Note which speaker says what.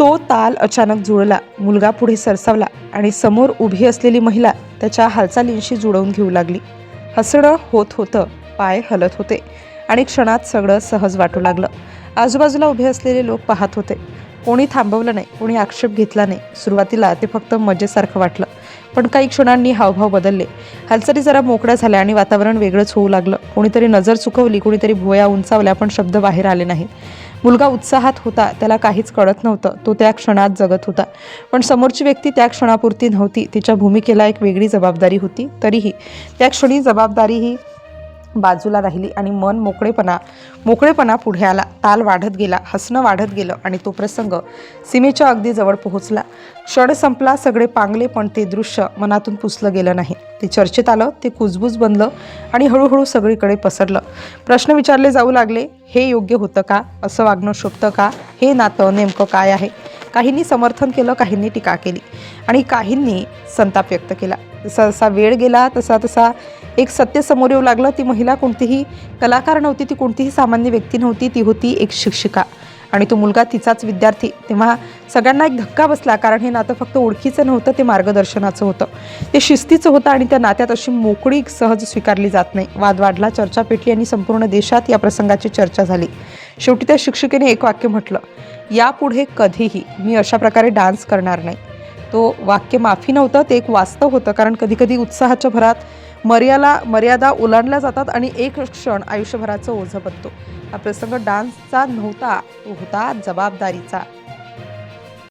Speaker 1: तो ताल अचानक जुळला. मुलगा पुढे सरसावला आणि समोर उभी असलेली महिला त्याच्या हालचालींशी जुळवून घेऊ लागली. हसणं होत होतं, पाय हलत होते आणि क्षणात सगळं सहज वाटू लागलं. आजूबाजूला उभे असलेले लोक पाहत होते. कोणी थांबवलं नाही, कोणी आक्षेप घेतला नाही. सुरुवातीला ते फक्त मजेसारखं वाटलं, पण काही क्षणांनी हावभाव बदलले. हालचाली जरा मोकळ्या झाल्या आणि वातावरण वेगळंच होऊ लागलं. कोणीतरी नजर चुकवली, कोणीतरी भुवया उंचावल्या, पण शब्द बाहेर आले नाहीत. मुलगा उत्साहात होता, त्याला काहीच कळत नव्हतं. तो त्या क्षणात जगत होता. पण समोरची व्यक्ती त्या क्षणापुरती नव्हती. तिच्या भूमिकेला एक वेगळी जबाबदारी होती. तरीही त्या क्षणी जबाबदारीही बाजूला राहिली आणि मन मोकळेपणा पुढे आला. ताल वाढत गेला, हसणं वाढत गेलं आणि तो प्रसंग सीमेच्या अगदी जवळ पोहोचला. क्षण संपला, सगळे पांगले, पण ते दृश्य मनातून पुसलं गेलं नाही. ते चर्चेत आलं, ते कुजबूज बनलं आणि हळूहळू सगळीकडे पसरलं. प्रश्न विचारले जाऊ लागले, हे योग्य होतं का? असं वागणं शोभतं का? हे नातं नेमकं काय आहे? काहींनी समर्थन केलं, काहींनी टीका केली आणि काहींनी संताप व्यक्त केला. जसा जसा वेळ गेला तसा तसा एक सत्य समोर येऊ लागलं. ती महिला कोणतीही कलाकार नव्हती, ती कोणतीही सामान्य व्यक्ती नव्हती, ती होती एक शिक्षिका आणि तो मुलगा तिचाच विद्यार्थी. तेव्हा सगळ्यांना एक धक्का बसला, कारण हे नातं फक्त ओळखीचं नव्हतं, ते मार्गदर्शनाचं होतं, ते शिस्तीचं होतं आणि त्या नात्यात अशी मोकळी सहज स्वीकारली जात नाही. वाद वाढला, चर्चा पेटली आणि संपूर्ण देशात या प्रसंगाची चर्चा झाली. शेवटी त्या शिक्षिकेने एक वाक्य म्हटलं, यापुढे कधीही मी अशा प्रकारे डान्स करणार नाही. तो वाक्य माफी नव्हतं, ते एक वास्तव होतं. कारण कधीकधी उत्साहाच्या भरात मर्यादा ओलांडल्या जातात आणि एक क्षण आयुष्यभराचं ओझं बनतो. हा प्रसंग डान्सचा नव्हता, तो होता जबाबदारीचा.